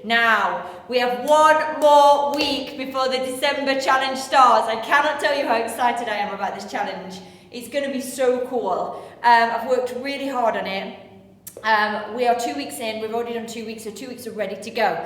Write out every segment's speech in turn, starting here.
Now, we have one more week before the December challenge starts. I cannot tell you how excited I am about this challenge. It's going to be so cool. I've worked really hard on it. We are 2 weeks in, we've already done 2 weeks, so 2 weeks are ready to go.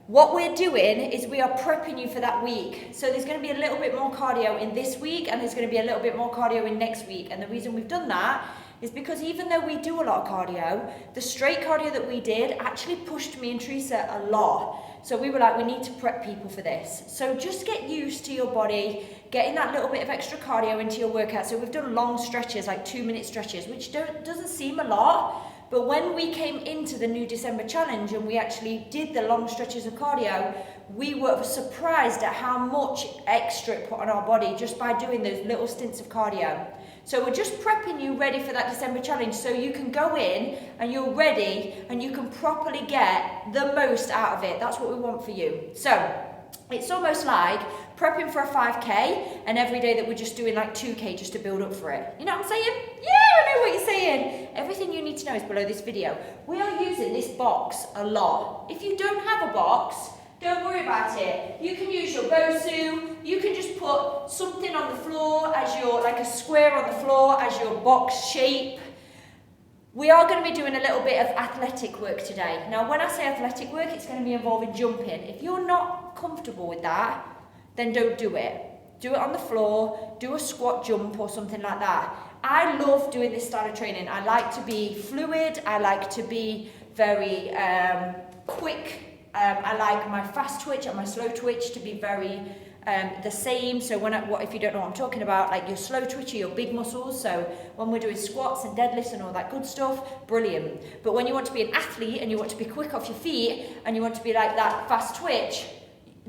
What we're doing is we are prepping you for that week. So there's going to be a little bit more cardio in this week, and there's going to be a little bit more cardio in next week. And the reason we've done that is because even though we do a lot of cardio, the straight cardio that we did actually pushed me and Teresa a lot. So we were like, we need to prep people for this. So just get used to your body, getting that little bit of extra cardio into your workout. So we've done long stretches, like 2-minute stretches, which doesn't seem a lot. But when we came into the new December challenge and we actually did the long stretches of cardio, we were surprised at how much extra it put on our body just by doing those little stints of cardio. So we're just prepping you ready for that December challenge so you can go in and you're ready and you can properly get the most out of it. That's what we want for you. So it's almost like prepping for a 5K and every day that we're just doing like 2K just to build up for it. You know what I'm saying? Yeah, I know what you're saying. Everything you need to know is below this video. We are using this box a lot. If you don't have a box, don't worry about it. You can use your Bosu. You can just put something on the floor as your, like a square on the floor as your box shape. We are going to be doing a little bit of athletic work today. Now, when I say athletic work, it's going to be involving jumping. If you're not comfortable with that, then don't do it. Do it on the floor, do a squat jump or something like that. I love doing this style of training. I like to be fluid. I like to be very quick. I like my fast twitch and my slow twitch to be very the same. So if you don't know what I'm talking about, like your slow twitch are your big muscles. So when we're doing squats and deadlifts and all that good stuff, brilliant. But when you want to be an athlete and you want to be quick off your feet and you want to be like that fast twitch,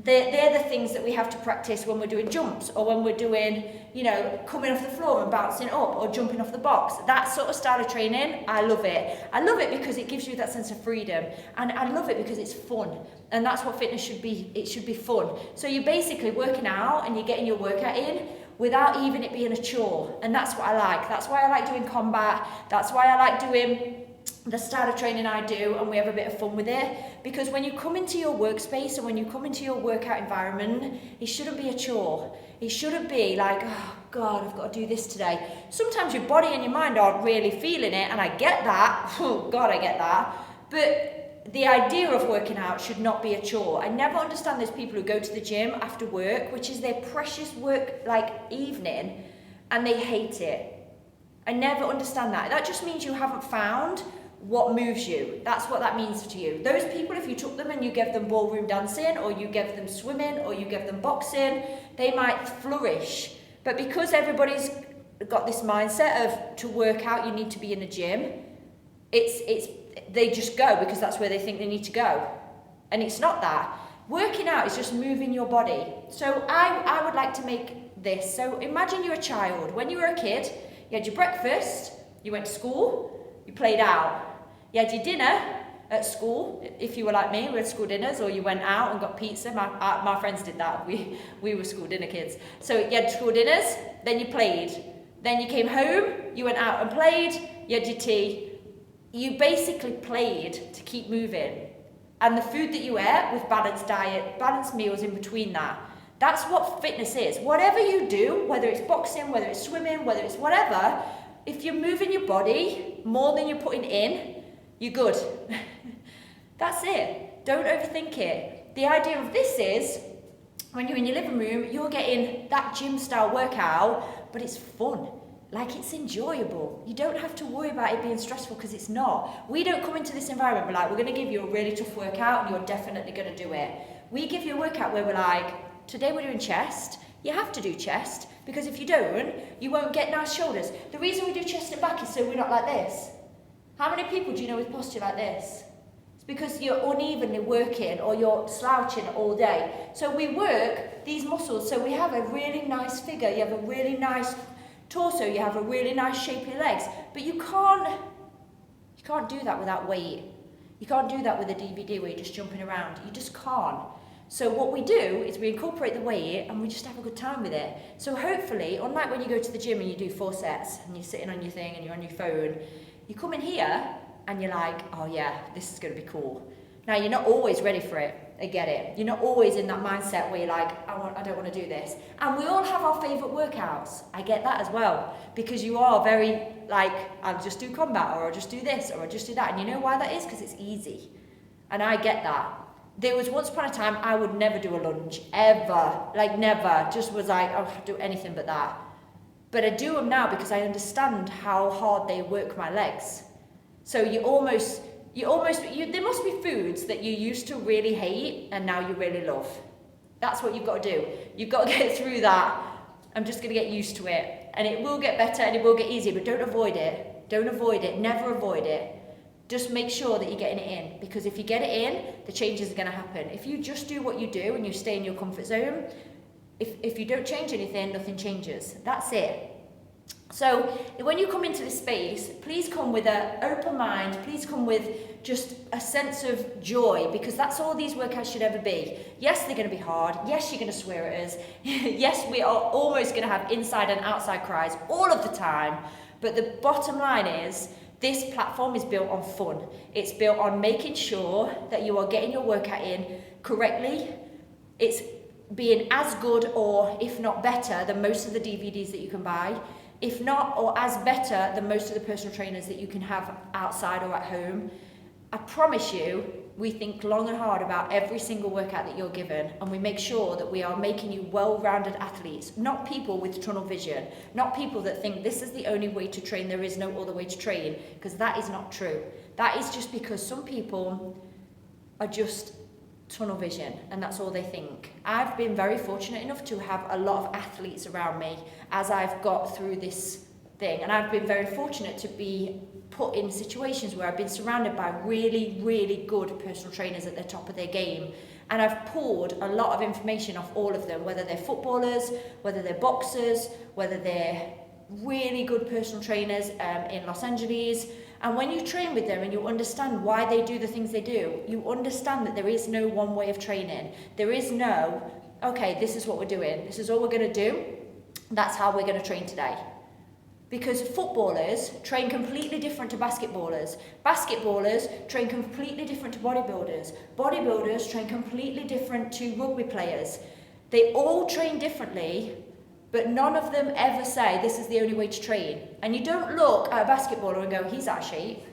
they're the things that we have to practice when we're doing jumps or when we're doing, you know, coming off the floor and bouncing up or jumping off the box. That sort of style of training, I love it. I love it because it gives you that sense of freedom, and I love it because it's fun. And that's what fitness should be. It should be fun. So you're basically working out and you're getting your workout in without even it being a chore. And that's what I like. That's why I like doing combat. That's why I like doing the style of training I do, and we have a bit of fun with it, because when you come into your workspace and when you come into your workout environment, it shouldn't be a chore. It shouldn't be like, oh God, I've got to do this today. Sometimes your body and your mind aren't really feeling it, and I get that. Oh God, I get that. But the idea of working out should not be a chore. I never understand those people who go to the gym after work, which is their precious work like evening, and they hate it. I never understand that. That just means you haven't found what moves you. That's what that means to you. Those people, if you took them and you gave them ballroom dancing, or you gave them swimming, or you gave them boxing, they might flourish. But because everybody's got this mindset of to work out you need to be in a gym, they just go because that's where they think they need to go. And it's not that. Working out is just moving your body. So I would like to make this. So imagine you're a child. When you were a kid, you had your breakfast, you went to school, you played out. You had your dinner at school, if you were like me, we had school dinners, or you went out and got pizza. My friends did that. We were school dinner kids. So you had school dinners, then you played. Then you came home, you went out and played, you had your tea. You basically played to keep moving. And the food that you ate with balanced diet, balanced meals in between that. That's what fitness is. Whatever you do, whether it's boxing, whether it's swimming, whether it's whatever, if you're moving your body more than you're putting in, you're good. That's it. Don't overthink it. The idea of this is, when you're in your living room, you're getting that gym style workout, but it's fun. Like, it's enjoyable. You don't have to worry about it being stressful, because it's not. We don't come into this environment, we're like, we're going to give you a really tough workout and you're definitely going to do it. We give you a workout where we're like, today we're doing chest. You have to do chest, because if you don't, you won't get nice shoulders. The reason we do chest and back is so we're not like this. How many people do you know with posture like this? It's because you're unevenly working or you're slouching all day. So we work these muscles, so we have a really nice figure, you have a really nice torso, you have a really nice shape of your legs, but you can't do that without weight. You can't do that with a DVD where you're just jumping around. You just can't. So what we do is we incorporate the weight and we just have a good time with it. So hopefully, unlike when you go to the gym and you do 4 sets and you're sitting on your thing and you're on your phone, you come in here and you're like, oh yeah, this is going to be cool. Now, you're not always ready for it. I get it. You're not always in that mindset where you're like, I don't want to do this. And we all have our favourite workouts. I get that as well. Because you are very like, I'll just do combat, or I'll just do this, or I'll just do that. And you know why that is? Because it's easy. And I get that. There was once upon a time I would never do a lunge, ever. Like never. Just was like, I'll do anything but that. But I do them now because I understand how hard they work my legs. So there must be foods that you used to really hate and now you really love. That's what you've got to do. You've got to get through that. I'm just going to get used to it. And it will get better and it will get easier, but don't avoid it. Don't avoid it. Never avoid it. Just make sure that you're getting it in. Because if you get it in, the changes are going to happen. If you just do what you do and you stay in your comfort zone, if you don't change anything, nothing changes. That's it. So when you come into this space, please come with an open mind. Please come with just a sense of joy, because that's all these workouts should ever be. Yes, they're going to be hard. Yes, you're going to swear at us. Yes, we are almost going to have inside and outside cries all of the time. But the bottom line is, this platform is built on fun. It's built on making sure that you are getting your workout in correctly. It's being as good, or if not better, than most of the DVDs that you can buy. If not, or as better than most of the personal trainers that you can have outside or at home. I promise you, we think long and hard about every single workout that you're given, and we make sure that we are making you well-rounded athletes, not people with tunnel vision, not people that think this is the only way to train, there is no other way to train, because that is not true. That is just because some people are just tunnel vision and that's all they think. I've been very fortunate enough to have a lot of athletes around me as I've got through this thing, and I've been very fortunate to be put in situations where I've been surrounded by really, really good personal trainers at the top of their game, and I've pulled a lot of information off all of them, whether they're footballers, whether they're boxers, whether they're really good personal trainers in Los Angeles. And when you train with them and you understand why they do the things they do, you understand that there is no one way of training. There is no, okay, this is what we're doing. This is all we're going to do. That's how we're going to train today. Because footballers train completely different to basketballers. Basketballers train completely different to bodybuilders. Bodybuilders train completely different to rugby players. They all train differently, but none of them ever say this is the only way to train. And you don't look at a basketballer and go, he's out of shape.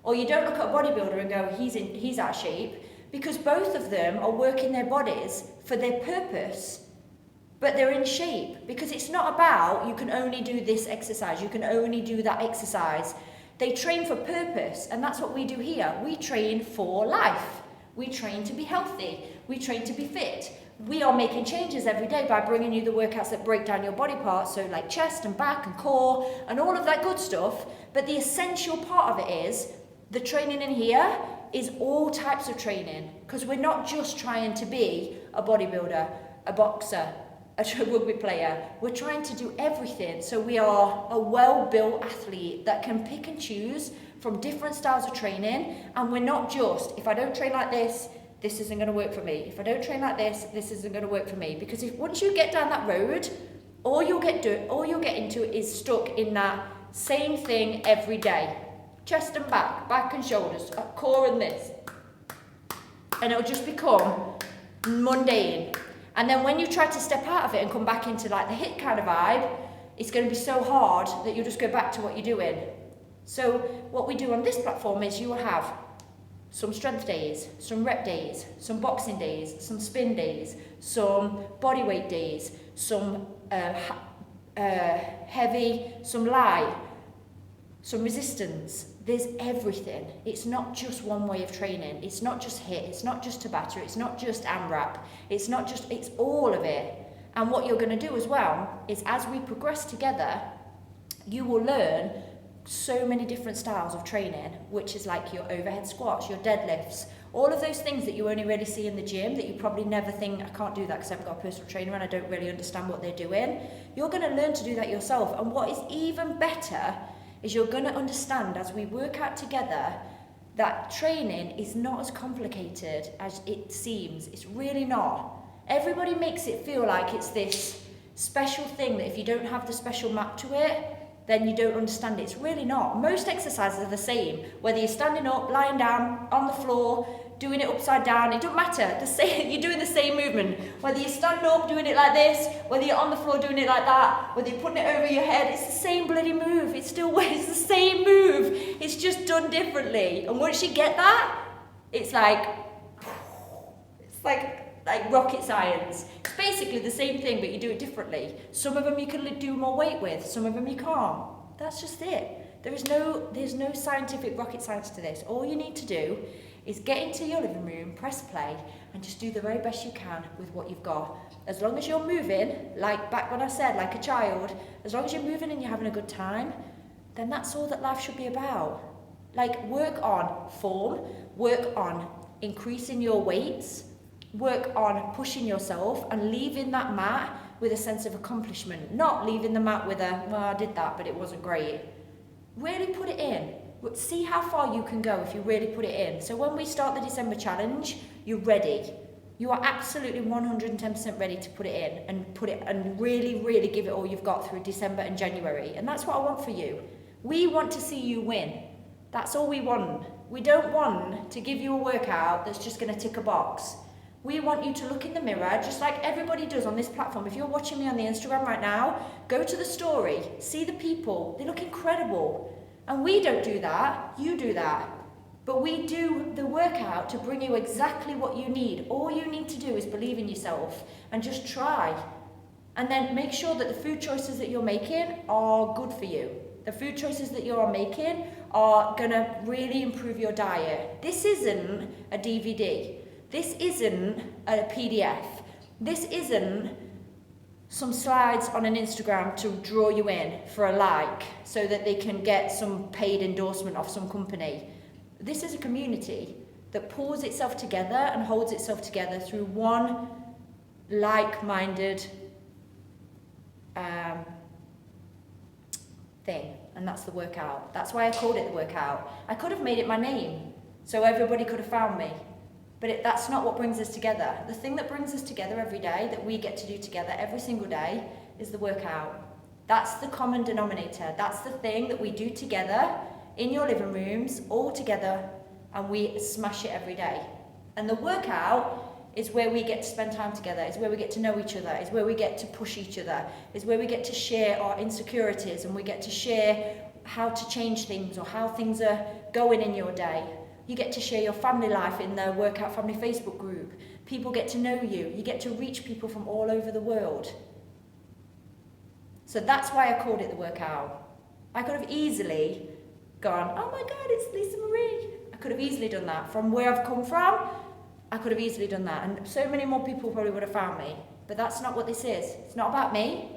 Or you don't look at a bodybuilder and go, he's out of shape. Because both of them are working their bodies for their purpose. But they're in shape. Because it's not about, you can only do this exercise, you can only do that exercise. They train for purpose. And that's what we do here. We train for life. We train to be healthy. We train to be fit. We are making changes every day by bringing you the workouts that break down your body parts, so like chest and back and core and all of that good stuff. But the essential part of it is, the training in here is all types of training, because we're not just trying to be a bodybuilder, a boxer, a rugby player. We're trying to do everything, so we are a well-built athlete that can pick and choose from different styles of training. And we're not just, if I don't train like this isn't going to work for me. If I don't train like this isn't going to work for me. Because if once you get down that road, all you'll get into is stuck in that same thing every day. Chest and back and shoulders, core and this. And it'll just become mundane. And then when you try to step out of it and come back into like the HIIT kind of vibe, it's going to be so hard that you'll just go back to what you're doing. So what we do on this platform is you will have some strength days, some rep days, some boxing days, some spin days, some bodyweight days, some heavy, some light, some resistance. There's everything. It's not just one way of training. It's not just HIIT. It's not just Tabata. It's not just AMRAP. It's all of it. And what you're going to do as well is, as we progress together, you will learn so many different styles of training, which is like your overhead squats, your deadlifts, all of those things that you only really see in the gym that you probably never think, I can't do that because I've got a personal trainer and I don't really understand what they're doing. You're going to learn to do that yourself. And what is even better is you're going to understand, as we work out together, that training is not as complicated as it seems. It's really not. Everybody makes it feel like it's this special thing that if you don't have the special map to it, then you don't understand it. It's really not. Most exercises are the same, whether you're standing up, lying down, on the floor, doing it upside down, it doesn't matter. You're doing the same movement. Whether you stand up doing it like this, whether you're on the floor doing it like that, whether you're putting it over your head, it's the same bloody move. It's the same move. It's just done differently. And once you get that, it's like rocket science. It's basically the same thing, but you do it differently. Some of them you can do more weight with, some of them you can't. That's just it. There's no scientific rocket science to this. All you need to do is get into your living room, press play, and just do the very best you can with what you've got. As long as you're moving, like back when I said, like a child, as long as you're moving and you're having a good time, then that's all that life should be about. Like, work on form, work on increasing your weights, work on pushing yourself and leaving that mat with a sense of accomplishment, not leaving the mat with a, well, I did that, but it wasn't great. Really put it in. See how far you can go if you really put it in. So when we start the December challenge, you're ready. You are absolutely 110% ready to put it in and really, really give it all you've got through December and January. And that's what I want for you. We want to see you win. That's all we want. We don't want to give you a workout that's just going to tick a box. We want you to look in the mirror, just like everybody does on this platform. If you're watching me on the Instagram right now, go to the story, see the people. They look incredible. And we don't do that, you do that. But we do the workout to bring you exactly what you need. All you need to do is believe in yourself and just try. And then make sure that the food choices that you're making are good for you. The food choices that you're making are gonna really improve your diet. This isn't a DVD. This isn't a PDF. This isn't some slides on an Instagram to draw you in for a like so that they can get some paid endorsement off some company. This is a community that pulls itself together and holds itself together through one like-minded thing, and that's the workout. That's why I called it the workout. I could have made it my name so everybody could have found me. But that's not what brings us together. The thing that brings us together every day, that we get to do together every single day, is the workout. That's the common denominator. That's the thing that we do together in your living rooms, all together, and we smash it every day. And the workout is where we get to spend time together. It's where we get to know each other. It's where we get to push each other. It's where we get to share our insecurities, and we get to share how to change things or how things are going in your day. You get to share your family life in the Workout Family Facebook group. People get to know you. You get to reach people from all over the world. So that's why I called it the workout. I could have easily gone, oh my God, it's Lisa Marie. I could have easily done that. From where I've come from, I could have easily done that. And so many more people probably would have found me. But that's not what this is. It's not about me.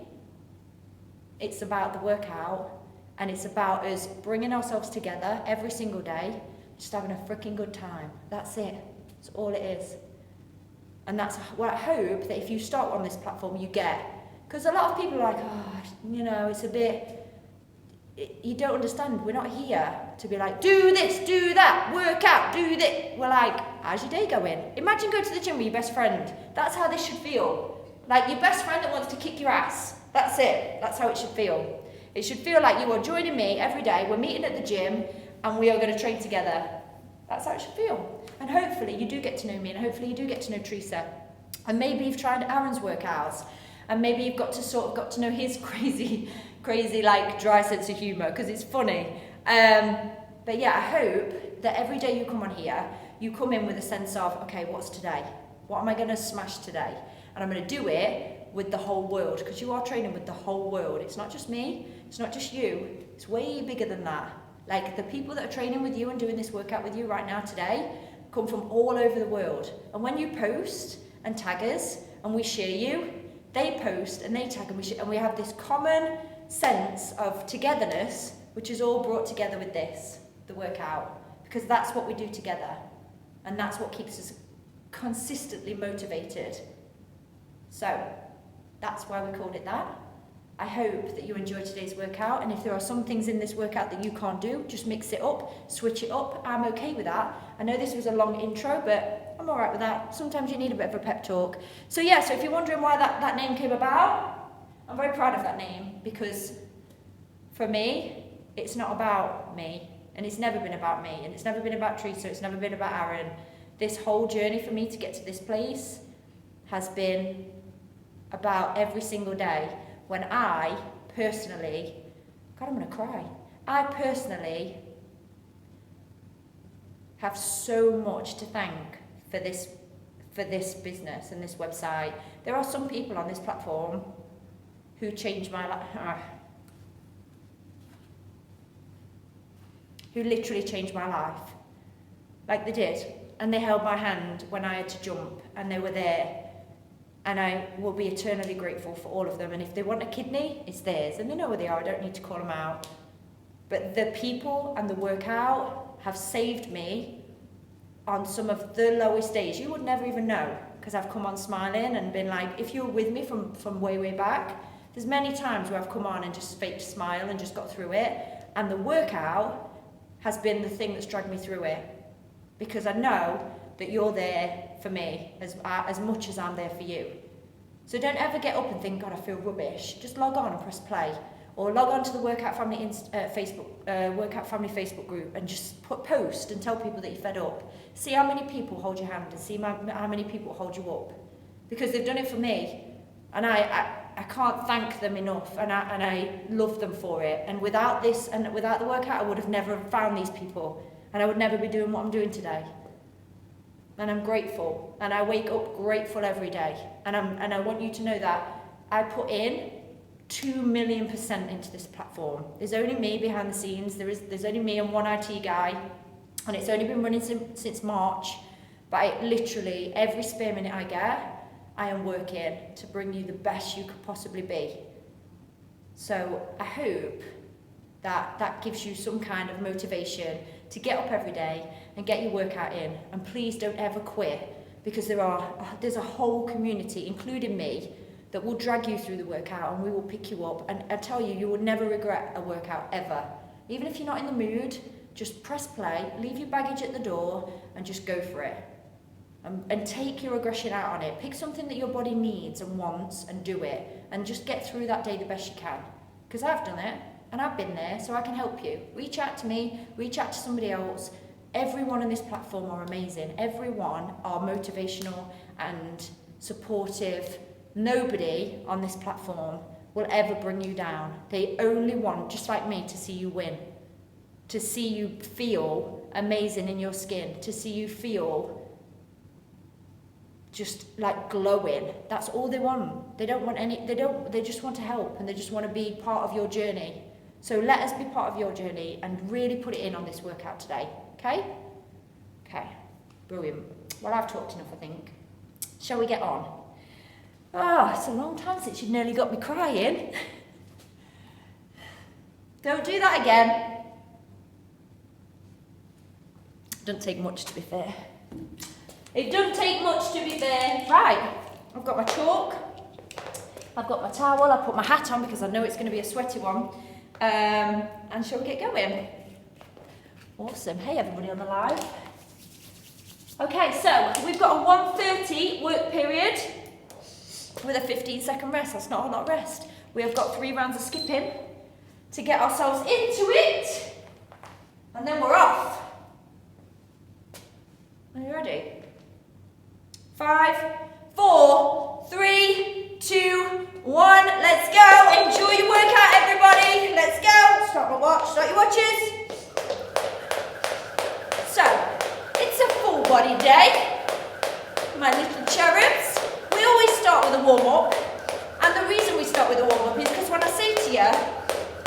It's about the workout. And it's about us bringing ourselves together every single day, just having a freaking good time. That's it. That's all it is. And that's what I hope that if you start on this platform, you get. Because a lot of people are like, oh, you know, it's a bit, you don't understand. We're not here to be like, do this, do that, work out, do this. We're like, how's your day going? Imagine going to the gym with your best friend. That's how this should feel. Like your best friend that wants to kick your ass. That's it. That's how it should feel. It should feel like you are joining me every day. We're meeting at the gym, and we are going to train together. That's how it should feel. And hopefully you do get to know me, and hopefully you do get to know Teresa. And maybe you've tried Aaron's workouts, and maybe you've got to know his crazy like dry sense of humour, because it's funny. But yeah, I hope that every day you come on here, you come in with a sense of, okay, what's today? What am I going to smash today? And I'm going to do it with the whole world, because you are training with the whole world. It's not just me, it's not just you, it's way bigger than that. Like the people that are training with you and doing this workout with you right now today come from all over the world. And when you post and tag us and we share you, they post and they tag and we share, and we have this common sense of togetherness, which is all brought together with this, the workout, because that's what we do together. And that's what keeps us consistently motivated. So that's why we called it that. I hope that you enjoyed today's workout, and if there are some things in this workout that you can't do, just mix it up, switch it up. I'm okay with that. I know this was a long intro, but I'm all right with that. Sometimes you need a bit of a pep talk. So yeah, so if you're wondering why that name came about, I'm very proud of that name, because for me, it's not about me, and it's never been about me, and it's never been about Teresa, it's never been about Aaron. this whole journey for me to get to this place has been about every single day when I personally, God, I'm going to cry. I personally have so much to thank for this business and this website. There are some people on this platform who changed my life, who literally changed my life. Like they did. And they held my hand when I had to jump, and they were there. And I will be eternally grateful for all of them. And if they want a kidney, it's theirs. And they know where they are, I don't need to call them out. But the people and the workout have saved me on some of the lowest days. You would never even know, because I've come on smiling and been like, if you were with me from way back, there's many times where I've come on and just faked a smile and just got through it. And the workout has been the thing that's dragged me through it. Because I know that you're there for me as much as I'm there for you. So don't ever get up and think, God, I feel rubbish. Just log on and press play. Or log on to the Workout Family Workout Family Facebook group and just post and tell people that you're fed up. See how many people hold your hand and see how many people hold you up. Because they've done it for me. And I can't thank them enough, and I love them for it. And without this and without the workout, I would have never found these people. And I would never be doing what I'm doing today. And I'm grateful. And I wake up grateful every day. And I want you to know that I put in 2,000,000% into this platform. There's only me behind the scenes. There's only me and one IT guy. And it's only been running since March. But literally, every spare minute I get, I am working to bring you the best you could possibly be. So I hope that gives you some kind of motivation to get up every day and get your workout in. And please don't ever quit, because there's a whole community, including me, that will drag you through the workout, and we will pick you up. And I tell you, you will never regret a workout ever. Even if you're not in the mood, just press play, leave your baggage at the door, and just go for it. And take your aggression out on it. Pick something that your body needs and wants and do it. And just get through that day the best you can. Because I've done it. And I've been there, so I can help you. Reach out to me, reach out to somebody else. Everyone on this platform are amazing. Everyone are motivational and supportive. Nobody on this platform will ever bring you down. They only want, just like me, to see you win. To see you feel amazing in your skin. To see you feel just like glowing. That's all they want. They just want to help, and they just want to be part of your journey. So let us be part of your journey and really put it in on this workout today, okay? Okay, brilliant. Well, I've talked enough, I think. Shall we get on? Oh, it's a long time since you've nearly got me crying. Don't do that again. Doesn't take much, to be fair. It doesn't take much, to be fair. Right, I've got my chalk. I've got my towel. I put my hat on because I know it's going to be a sweaty one. And shall we get going? Awesome. Hey, everybody on the live. Okay, so we've got a 1:30 work period with a 15-second rest. That's not a lot of rest. We have got 3 rounds of skipping to get ourselves into it. And then we're off. Are you ready? 5, 4, 3, 2, 1. Let's go. Enjoy your workout, everybody. Let's go. Stop my watch. Start your watches. So, it's a full body day. My little cherubs. We always start with a warm-up. And the reason we start with a warm-up is because when I say to you,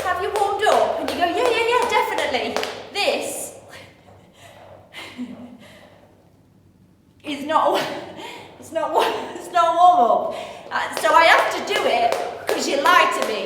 have you warmed up? And you go, yeah, definitely. This is not a warm-up. So I have to do it because you lie to me.